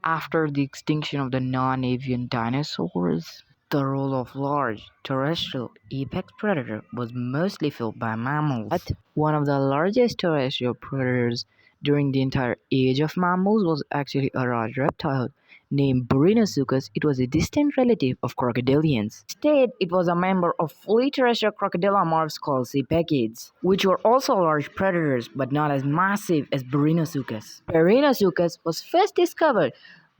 After the extinction of the non-avian dinosaurs, the role of large terrestrial apex predator was mostly filled by mammals. But one of the largest terrestrial predators during the entire age of mammals was actually a large reptile named Barinasuchus. It was a distant relative of crocodilians. Instead, it was a member of fully terrestrial crocodilian called sebicids, which were also large predators but not as massive as Barinasuchus. Barinasuchus was first discovered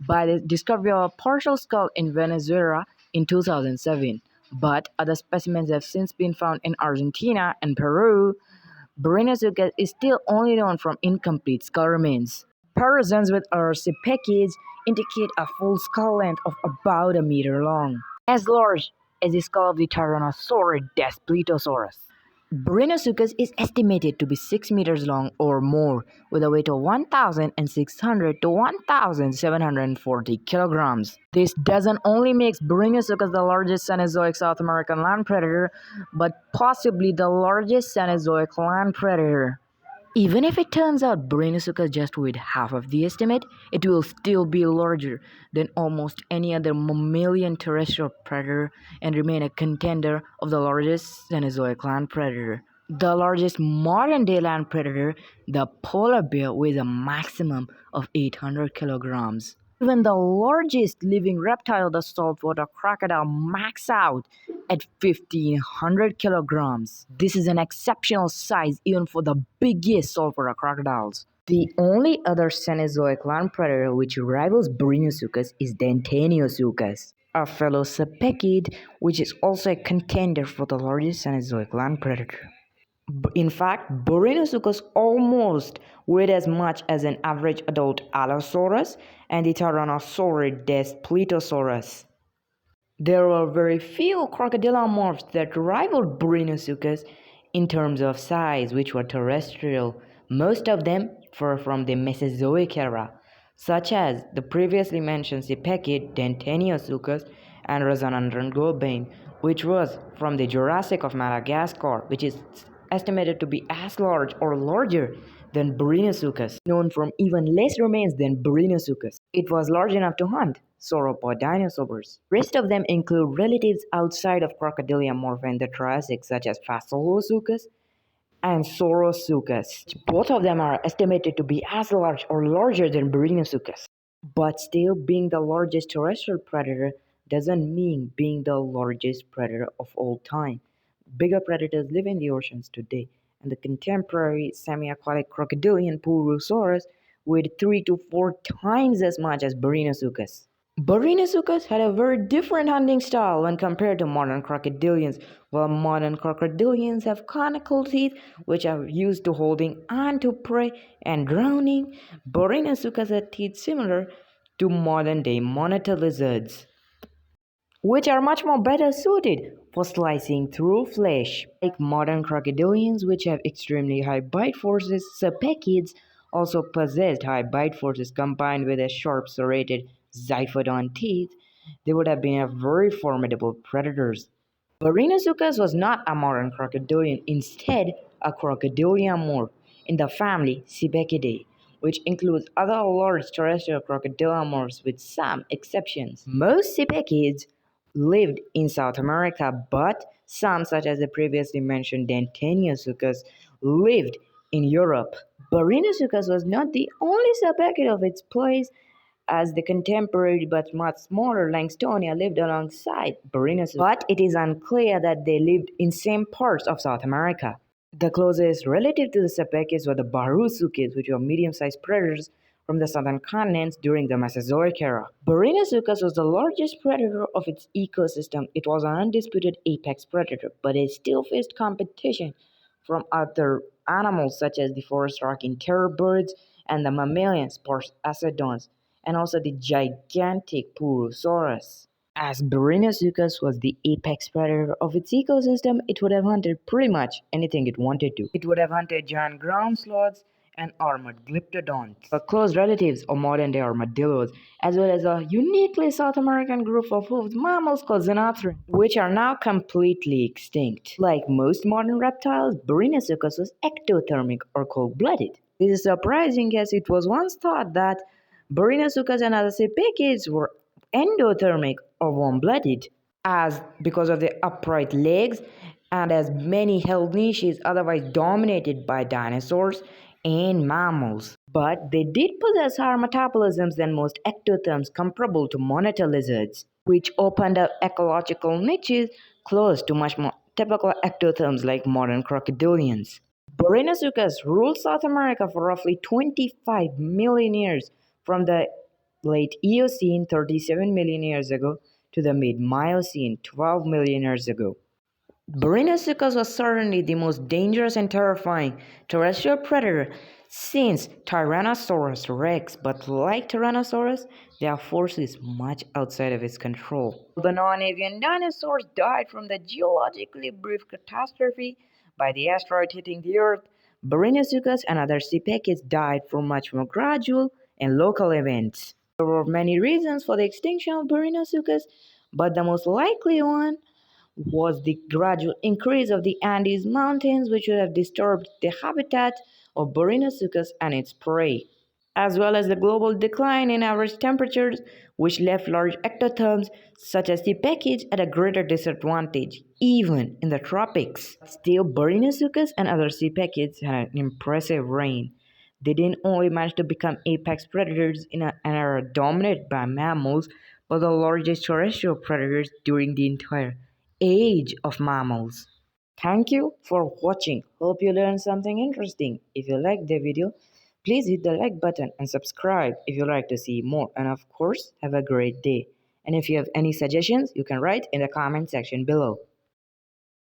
by the discovery of a partial skull in Venezuela in 2007, but other specimens have since been found in Argentina and Peru. Barinasuchus is still only known from incomplete skull remains. Comparisons with our sebicids indicate a full skull length of about a meter long, as large as the skull of the Tyrannosaurus Daspletosaurus. Barinasuchus is estimated to be 6 meters long or more, with a weight of 1,600 to 1,740 kilograms. This doesn't only make Barinasuchus the largest Cenozoic South American land predator, but possibly the largest Cenozoic land predator. Even if it turns out Barinasuchus just weighed half of the estimate, it will still be larger than almost any other mammalian terrestrial predator and remain a contender of the largest Cenozoic land predator. The largest modern-day land predator, the polar bear, weighs a maximum of 800 kilograms. Even the largest living reptile, the saltwater crocodile, max out at 1500 kilograms. This is an exceptional size even for the biggest saltwater crocodiles. The only other Cenozoic land predator which rivals Barinasuchus is Cenozoic, a fellow sebicid, which is also a contender for the largest Cenozoic land predator. In fact, Barinasuchus almost weighed as much as an average adult Allosaurus and the Tyrannosaurus Daspletosaurus. There were very few crocodilian that rivaled Barinasuchus in terms of size, which were terrestrial. Most of them were from the Mesozoic era, such as the previously mentioned sebicid Cenozoic and Razanandrangobane, which was from the Jurassic of Madagascar, which is estimated to be as large or larger than Barinasuchus, known from even less remains than Barinasuchus. It was large enough to hunt sauropod dinosaurs. Rest of them include relatives outside of crocodilian morpha in the Triassic, such as Fasolosuchus and Saurosuchus. Both of them are estimated to be as large or larger than Barinasuchus. But still, being the largest terrestrial predator doesn't mean being the largest predator of all time. Bigger predators live in the oceans today, and the contemporary semi-aquatic crocodilian Purosaurus weighed 3 to 4 times as much as Barinasuchus. Barinasuchus had a very different hunting style when compared to modern crocodilians. While modern crocodilians have conical teeth, which are used to holding on to prey and drowning, Barinasuchus had teeth similar to modern-day monitor lizards, which are much more better suited for slicing through flesh. Like modern crocodilians, which have extremely high bite forces, sebicids also possessed high bite forces combined with a sharp serrated zyphodon teeth. They would have been a very formidable predators. Barinasuchus was not a modern crocodilian, instead a crocodilian morph in the family Sebicidae, which includes other large terrestrial crocodilian morphs with some exceptions. Most sebicids lived in South America, but some, such as the previously mentioned Cenozoic, lived in Europe. Barinasuchus was not the only sebicid of its place, as the contemporary but much smaller Langstonia lived alongside Barinasuchus, but it is unclear that they lived in same parts of South America. The closest relative to the sebicids were the Barusuchids, which were medium-sized predators from the southern continents during the Mesozoic era. Barinasuchus was the largest predator of its ecosystem. It was an undisputed apex predator, but it still faced competition from other animals such as the forest rocking terror birds and the mammalian Acidons, and also the gigantic Purosaurus. As Barinasuchus was the apex predator of its ecosystem, it would have hunted pretty much anything it wanted to. It would have hunted giant ground sloths and armored glyptodons, close relatives of modern-day armadillos, as well as a uniquely South American group of hoofed mammals called Xenopterans, which are now completely extinct. Like most modern reptiles, Barinasuchus was ectothermic or cold-blooded. This is surprising, as it was once thought that Barinasuchus and other sebicids were endothermic or warm-blooded, as because of their upright legs and as many health niches otherwise dominated by dinosaurs and mammals. But they did possess higher metabolisms than most ectotherms comparable to monitor lizards, which opened up ecological niches close to much more typical ectotherms like modern crocodilians. Barinasuchus ruled South America for roughly 25 million years, from the late Eocene 37 million years ago to the mid Miocene 12 million years ago. Barinasuchus was certainly the most dangerous and terrifying terrestrial predator since Tyrannosaurus rex, but like Tyrannosaurus, their force is much outside of its control. The non-avian dinosaurs died from the geologically brief catastrophe by the asteroid hitting the Earth. Barinasuchus and other sebicids died from much more gradual and local events. There were many reasons for the extinction of Barinasuchus, but the most likely one was the gradual increase of the Andes Mountains, which would have disturbed the habitat of Barinasuchus and its prey, as well as the global decline in average temperatures, which left large ectotherms such as the sebicids at a greater disadvantage, even in the tropics. Still, Barinasuchus and other sebicids had an impressive reign. They didn't only manage to become apex predators in an era dominated by mammals, but the largest terrestrial predators during the entire age of mammals. Thank you for watching. Hope you learned something interesting. If you liked the video, please hit the like button and subscribe if you like to see more. And of course, have a great day. And if you have any suggestions, you can write in the comment section below.